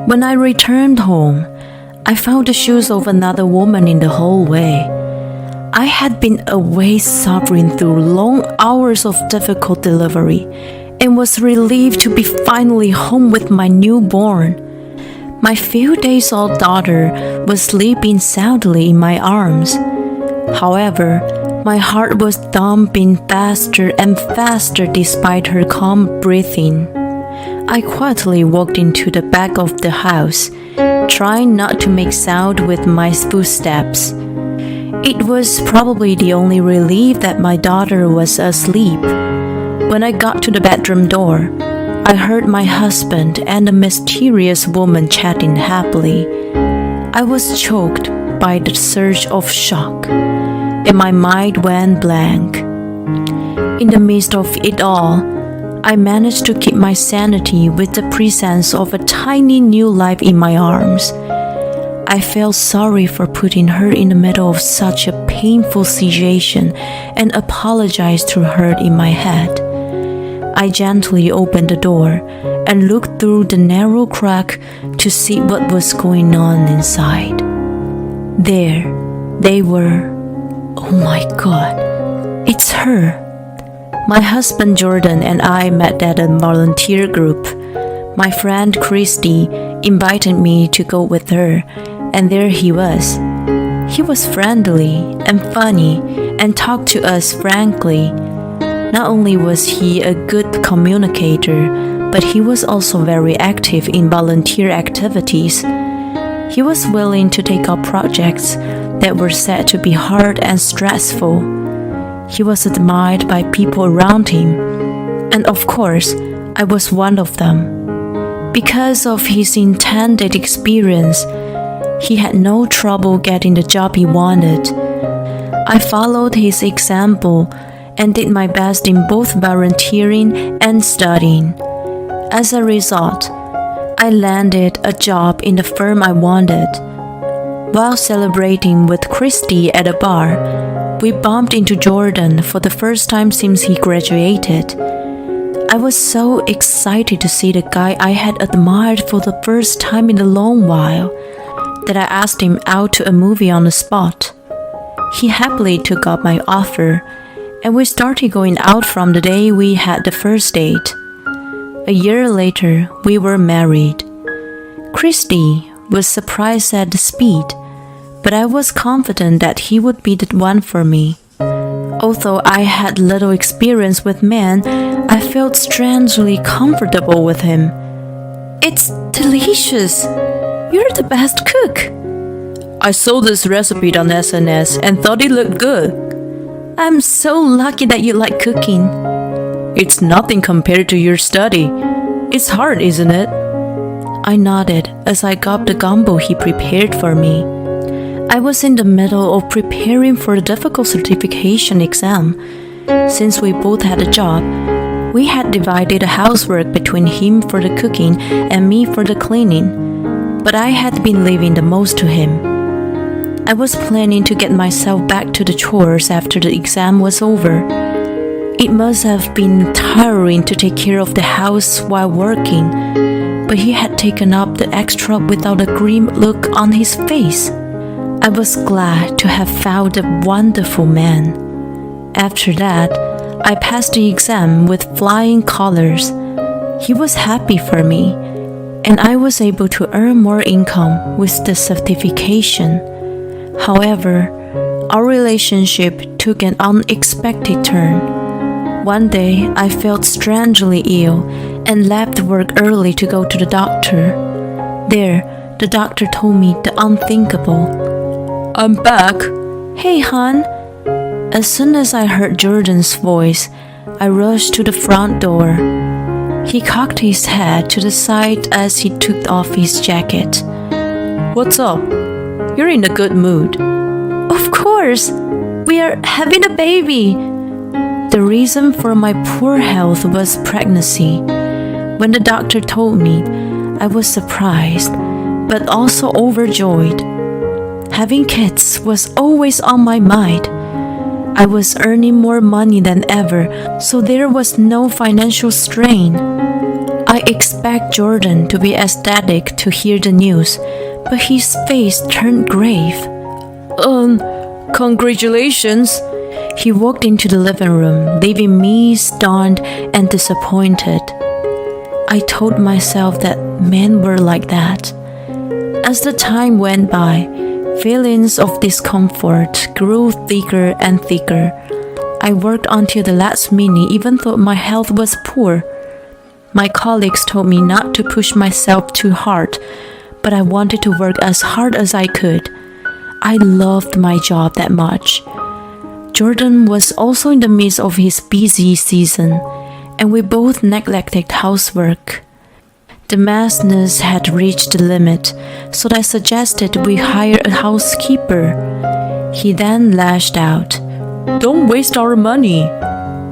When I returned home, I found the shoes of another woman in the hallway. I had been away suffering through long hours of difficult delivery and was relieved to be finally home with my newborn. My few days old daughter was sleeping soundly in my arms. However, my heart was thumping faster and faster despite her calm breathing. I quietly walked into the back of the house, trying not to make sound with my footsteps. It was probably the only relief that my daughter was asleep. When I got to the bedroom door, I heard my husband and a mysterious woman chatting happily. I was choked by the surge of shock, and my mind went blank. In the midst of it all, I managed to keep my sanity with the presence of a tiny new life in my arms. I felt sorry for putting her in the middle of such a painful situation and apologized to her in my head. I gently opened the door and looked through the narrow crack to see what was going on inside. There they were. Oh my God, it's her. My husband Jordan and I met at a volunteer group. My friend Christy invited me to go with her, and there he was. He was friendly and funny and talked to us frankly. Not only was he a good communicator, but he was also very active in volunteer activities. He was willing to take up projects that were said to be hard and stressful. He was admired by people around him, and of course, I was one of them. Because of his intended experience, he had no trouble getting the job he wanted. I followed his example and did my best in both volunteering and studying. As a result, I landed a job in the firm I wanted. While celebrating with Christy at a bar, we bumped into Jordan for the first time since he graduated. I was so excited to see the guy I had admired for the first time in a long while that I asked him out to a movie on the spot. He happily took up my offer, and we started going out from the day we had the first date. A year later, we were married. Christy was surprised at the speed, but I was confident that he would be the one for me. Although I had little experience with men, I felt strangely comfortable with him. It's delicious. You're the best cook. I saw this recipe on SNS and thought it looked good. I'm so lucky that you like cooking. It's nothing compared to your study. It's hard, isn't it? I nodded as I got the gumbo he prepared for me. I was in the middle of preparing for the difficult certification exam. Since we both had a job, we had divided the housework between him for the cooking and me for the cleaning, but I had been leaving the most to him. I was planning to get myself back to the chores after the exam was over. It must have been tiring to take care of the house while working, but he had taken up the extra without a grim look on his face. I was glad to have found a wonderful man. After that, I passed the exam with flying colors. He was happy for me, and I was able to earn more income with the certification. However, our relationship took an unexpected turn. One day, I felt strangely ill and left work early to go to the doctor. There, the doctor told me the unthinkable. I'm back. Hey, hon. As soon as I heard Jordan's voice, I rushed to the front door. He cocked his head to the side as he took off his jacket. What's up? You're in a good mood. Of course. We are having a baby. The reason for my poor health was pregnancy. When the doctor told me, I was surprised, but also overjoyed. Having kids was always on my mind. I was earning more money than ever, so there was no financial strain. I I expect Jordan to be ecstatic to hear the news, but his face turned grave. Congratulations. He walked into the living room, leaving me stunned and disappointed. I told myself that men were like that. As the time went by, feelings of discomfort grew thicker and thicker. I worked until the last minute even though my health was poor. My colleagues told me not to push myself too hard, but I wanted to work as hard as I could. I loved my job that much. Jordan was also in the midst of his busy season, and we both neglected housework. The madness had reached the limit, so I suggested we hire a housekeeper. He then lashed out. Don't waste our money.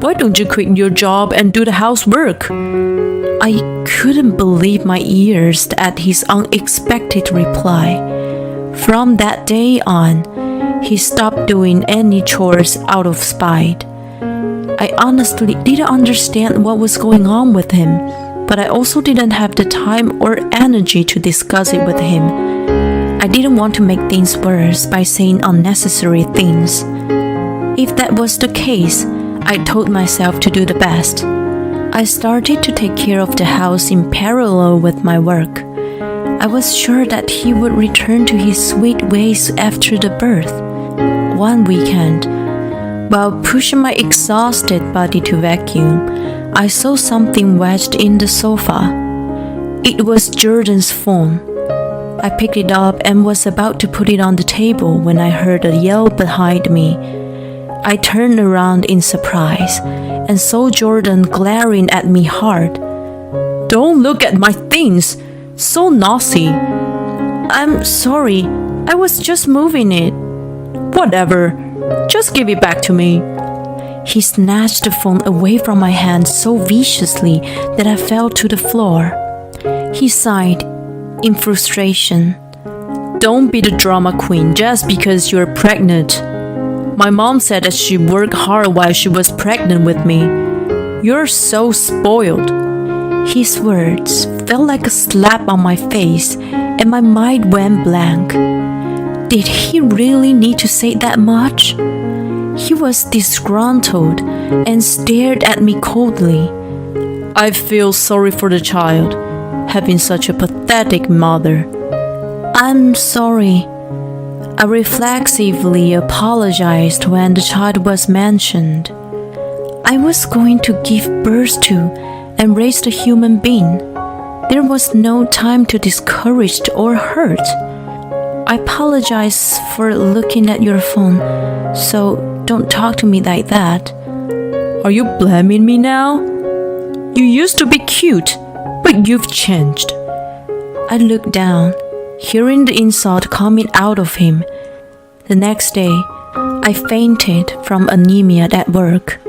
Why don't you quit your job and do the housework? I couldn't believe my ears at his unexpected reply. From that day on, he stopped doing any chores out of spite. I honestly didn't understand what was going on with him, but I also didn't have the time or energy to discuss it with him. I didn't want to make things worse by saying unnecessary things. If that was the case, I told myself to do the best. I started to take care of the house in parallel with my work. I was sure that he would return to his sweet ways after the birth. One weekend, while pushing my exhausted body to vacuum, I saw something wedged in the sofa. It was Jordan's phone. I picked it up and was about to put it on the table when I heard a yell behind me. I turned around in surprise and saw Jordan glaring at me hard. Don't look at my things! So naughty! I'm sorry, I was just moving it. Whatever, just give it back to me. He snatched the phone away from my hand so viciously that I fell to the floor. He sighed in frustration. Don't be the drama queen just because you're pregnant. My mom said that she worked hard while she was pregnant with me. You're so spoiled. His words felt like a slap on my face, and my mind went blank. Did he really need to say that much? He was disgruntled and stared at me coldly. I feel sorry for the child, having such a pathetic mother. I'm sorry. I reflexively apologized when the child was mentioned. I was going to give birth to and raise a human being. There was no time to discourage or hurt. I apologize for looking at your phone, so don't talk to me like that. Are you blaming me now? You used to be cute, but you've changed. I looked down, hearing the insult coming out of him. The next day, I fainted from anemia at work.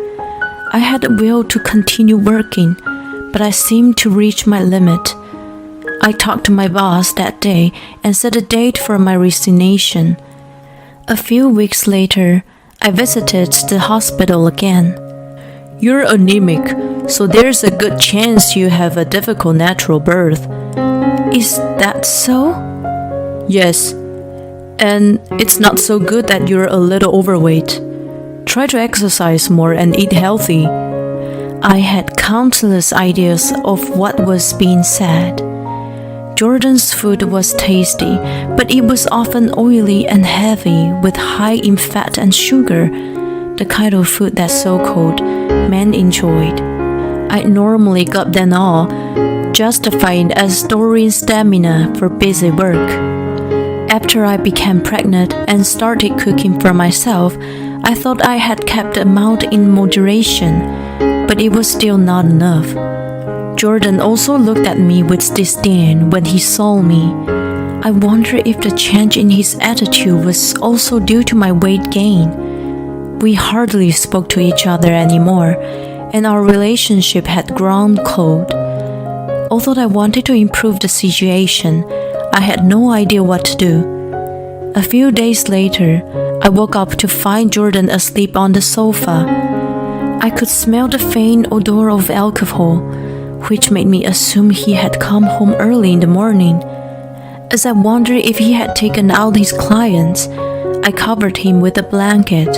I had the will to continue working, but I seemed to reach my limit. I talked to my boss that day and set a date for my resignation. A few weeks later, I visited the hospital again. You're anemic, so there's a good chance you have a difficult natural birth. Is that so? Yes, and it's not so good that you're a little overweight. Try to exercise more and eat healthy. I had countless ideas of what was being said. Jordan's food was tasty, but it was often oily and heavy with high in fat and sugar, the kind of food that so-called men enjoyed. I normally got them all, justifying as storing stamina for busy work. After I became pregnant and started cooking for myself, I thought I had kept the amount in moderation, but it was still not enough. Jordan also looked at me with disdain when he saw me. I wonder if the change in his attitude was also due to my weight gain. We hardly spoke to each other anymore, and our relationship had grown cold. Although I wanted to improve the situation, I had no idea what to do. A few days later, I woke up to find Jordan asleep on the sofa. I could smell the faint odor of alcohol. which made me assume he had come home early in the morning. As I wondered if he had taken out his clients, I covered him with a blanket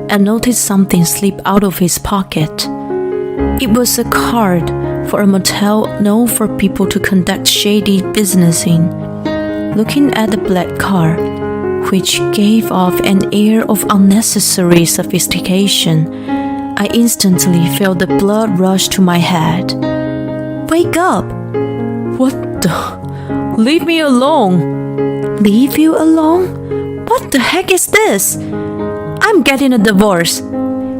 and noticed something slip out of his pocket. It was a card for a motel known for people to conduct shady business in. Looking at the black card, which gave off an air of unnecessary sophistication, I instantly felt the blood rush to my head. "Wake up!" "What the? Leave me alone!" "Leave you alone? What the heck is this? I'm getting a divorce."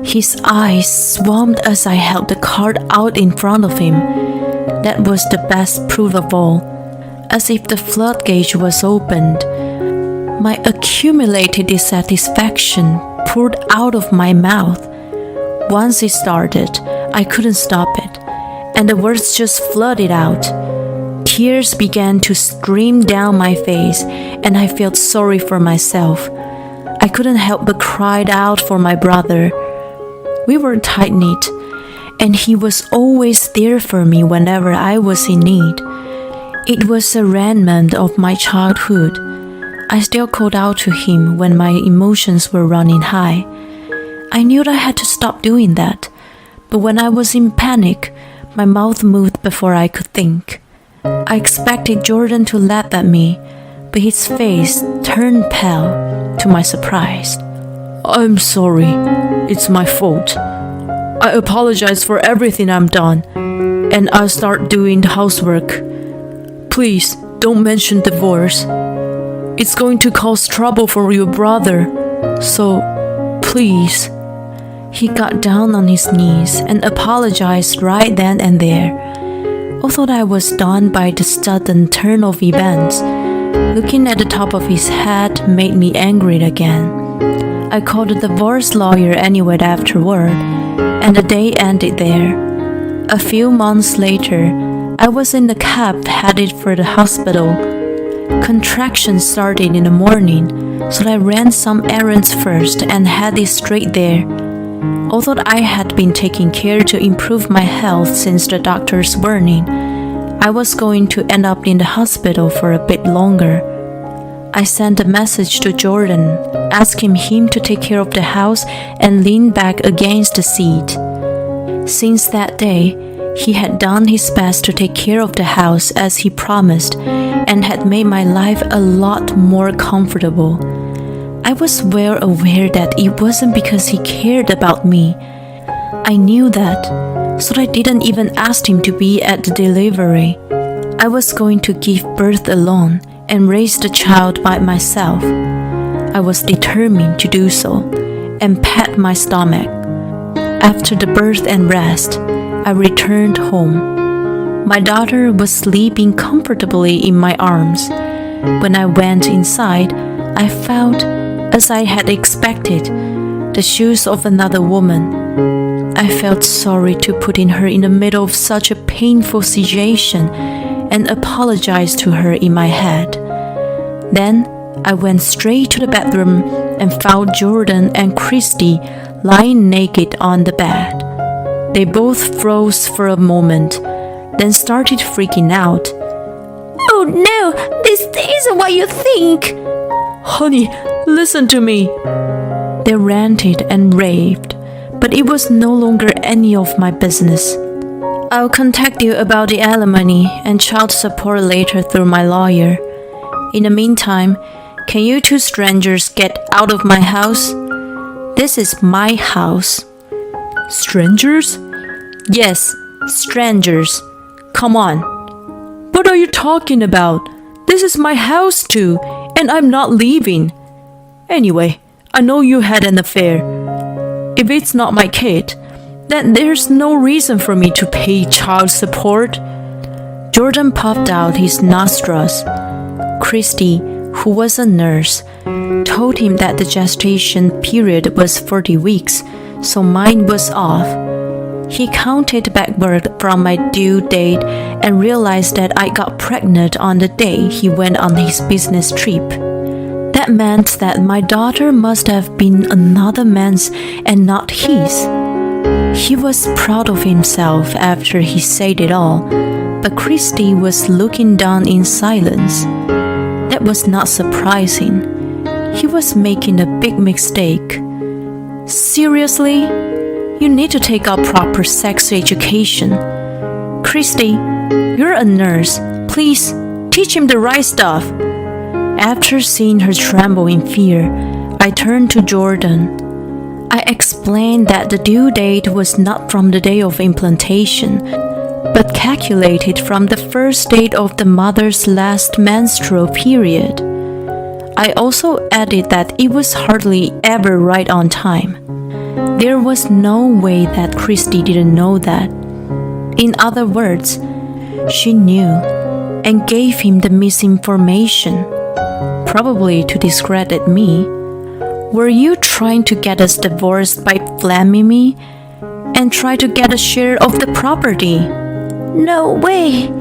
His eyes swarmed as I held the card out in front of him. That was the best proof of all. As if the floodgate was opened, my accumulated dissatisfaction poured out of my mouth. Once it started, I couldn't stop it, and the words just flooded out. Tears began to stream down my face, and I felt sorry for myself. I couldn't help but cry out for my brother. We were tight-knit, and he was always there for me whenever I was in need. It was a remnant of my childhood. I still called out to him when my emotions were running high. I knew I had to stop doing that, but when I was in panic, my mouth moved before I could think. I expected Jordan to laugh at me, but his face turned pale to my surprise. "I'm sorry. It's my fault. I apologize for everything I've done, and I'll start doing the housework. Please don't mention divorce. It's going to cause trouble for your brother, so please." He got down on his knees and apologized right then and there. Although I was stunned by the sudden turn of events, looking at the top of his head made me angry again. I called a divorce lawyer anyway afterward, and the day ended there. A few months later, I was in the cab headed for the hospital. Contractions started in the morning, so I ran some errands first and headed straight there. Although I had been taking care to improve my health since the doctor's warning, I was going to end up in the hospital for a bit longer. I sent a message to Jordan, asking him to take care of the house and lean back against the seat. Since that day, he had done his best to take care of the house as he promised and had made my life a lot more comfortable. I was well aware that it wasn't because he cared about me. I knew that, so I didn't even ask him to be at the delivery. I was going to give birth alone and raise the child by myself. I was determined to do so and pat my stomach. After the birth and rest, I returned home. My daughter was sleeping comfortably in my arms. When I went inside, I found, as I had expected, the shoes of another woman. I felt sorry to putting her in the middle of such a painful situation and apologized to her in my head. Then I went straight to the bedroom and found Jordan and Christy lying naked on the bed. They both froze for a moment, then started freaking out. "Oh no, this isn't what you think!" "Honey, listen to me!" They ranted and raved, but it was no longer any of my business. "I'll contact you about the alimony and child support later through my lawyer. In the meantime, can you two strangers get out of my house? This is my house." "Strangers?" "Yes, strangers. Come on." "What are you talking about? This is my house too, and I'm not leaving. Anyway, I know you had an affair. If it's not my kid, then there's no reason for me to pay child support." Jordan puffed out his nostrils. Christy, who was a nurse, told him that the gestation period was 40 weeks, so mine was off. He counted backward from my due date and realized that I got pregnant on the day he went on his business trip. That meant that my daughter must have been another man's and not his. He was proud of himself after he said it all, but Christy was looking down in silence. That was not surprising. He was making a big mistake. Seriously? You need to take up proper sex education. Christy, you're a nurse. Please, teach him the right stuff. After seeing her tremble in fear, I turned to Jordan. I explained that the due date was not from the day of implantation, but calculated from the first date of the mother's last menstrual period. I also added that it was hardly ever right on time. There was no way that Christy didn't know that. In other words, she knew and gave him the misinformation, probably to discredit me. Were you trying to get us divorced by blaming me and try to get a share of the property? No way!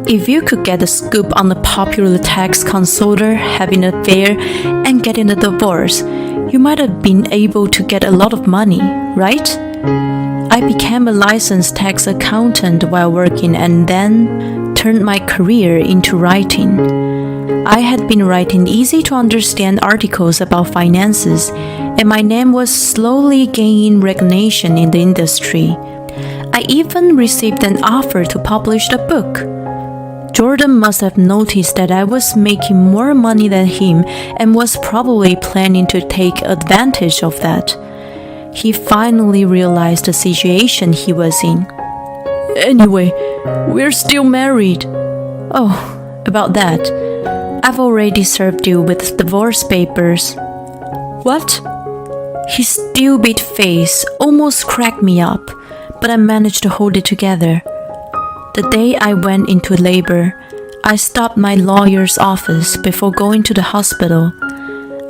If you could get a scoop on a popular tax consultant having an affair and getting a divorce, you might have been able to get a lot of money, right? I became a licensed tax accountant while working and then turned my career into writing. I had been writing easy-to-understand articles about finances, and my name was slowly gaining recognition in the industry. I even received an offer to publish the book. Jordan must have noticed that I was making more money than him and was probably planning to take advantage of that. He finally realized the situation he was in. Anyway, we're still married. Oh, about that. I've already served you with divorce papers. What? His stupid face almost cracked me up, but I managed to hold it together. The day I went into labor, I stopped my lawyer's office before going to the hospital.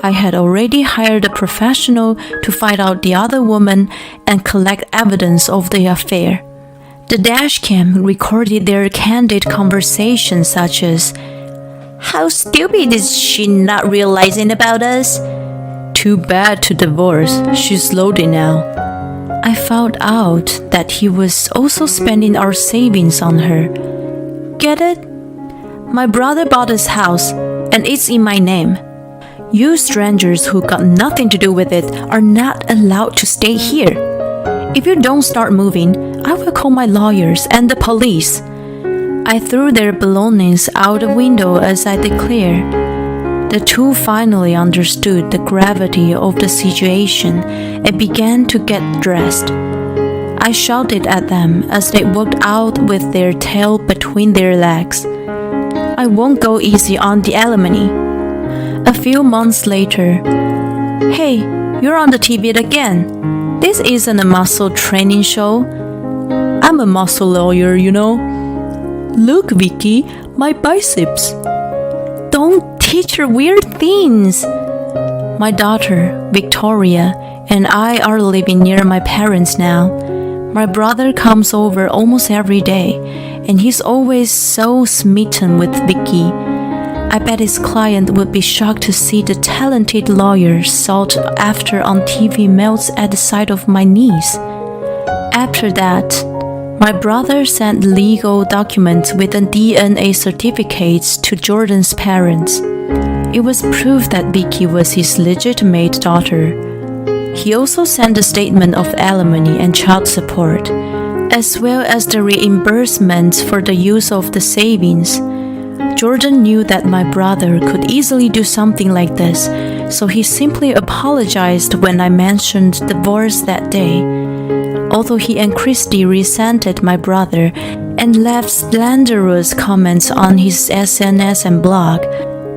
I had already hired a professional to find out the other woman and collect evidence of the affair. The dashcam recorded their candid conversations such as, "How stupid is she not realizing about us? Too bad to divorce, she's loaded now." I found out that he was also spending our savings on her. Get it? My brother bought his house, and it's in my name. You strangers who got nothing to do with it are not allowed to stay here. If you don't start moving, I will call my lawyers and the police. I threw their belongings out the window as I declared. The two finally understood the gravity of the situation and began to get dressed. I shouted at them as they walked out with their tail between their legs. I won't go easy on the alimony. A few months later, "Hey, you're on the TV again. This isn't a muscle training show. I'm a muscle lawyer, you know. Look, Vicky, my biceps." Don't teach her weird things. My daughter, Victoria, and I are living near my parents now. My brother comes over almost every day, and he's always so smitten with Vicky. I bet his client would be shocked to see the talented lawyer sought after on TV melts at the sight of my niece. After that, my brother sent legal documents with a DNA certificates to Jordan's parents. It was proof that Vicky was his legitimate daughter. He also sent a statement of alimony and child support, as well as the reimbursement for the use of the savings. Jordan knew that my brother could easily do something like this, so he simply apologized when I mentioned divorce that day. Although he and Christy resented my brother and left slanderous comments on his SNS and blog,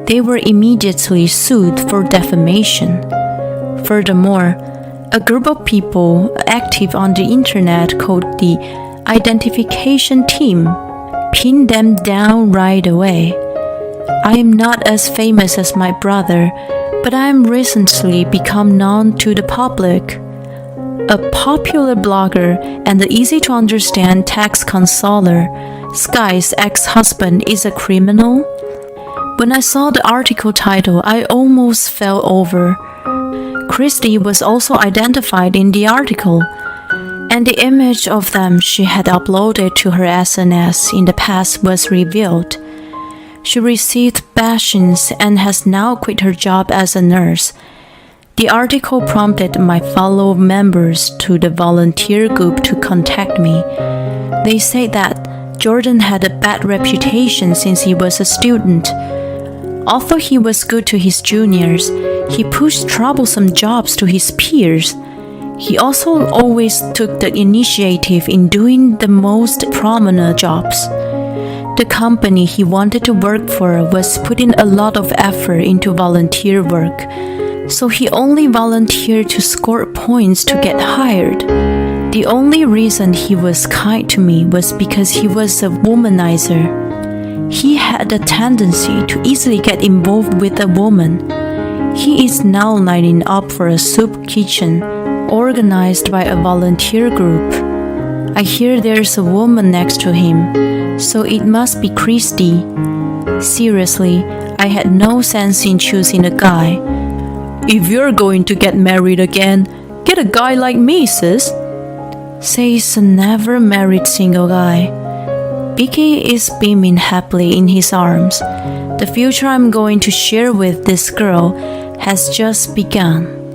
they were immediately sued for defamation. Furthermore, a group of people active on the internet called the Identification Team pinned them down right away. I am not as famous as my brother, but I am recently become known to the public. A popular blogger and the easy-to-understand tax consultant, Sky's ex-husband is a criminal. When I saw the article title, I almost fell over. Christy was also identified in the article, and the image of them she had uploaded to her SNS in the past was revealed. She received bashings and has now quit her job as a nurse. The article prompted my fellow members to the volunteer group to contact me. They say that Jordan had a bad reputation since he was a student. Although he was good to his juniors, he pushed troublesome jobs to his peers. He also always took the initiative in doing the most prominent jobs. The company he wanted to work for was putting a lot of effort into volunteer work, so he only volunteered to score points to get hired. The only reason he was kind to me was because he was a womanizer. He had a tendency to easily get involved with a woman. He is now lining up for a soup kitchen organized by a volunteer group. I hear there's a woman next to him, so it must be Christy. Seriously, I had no sense in choosing a guy. If you're going to get married again, get a guy like me, sis, says a never married single guy. Vicky is beaming happily in his arms. The future I'm going to share with this girl has just begun.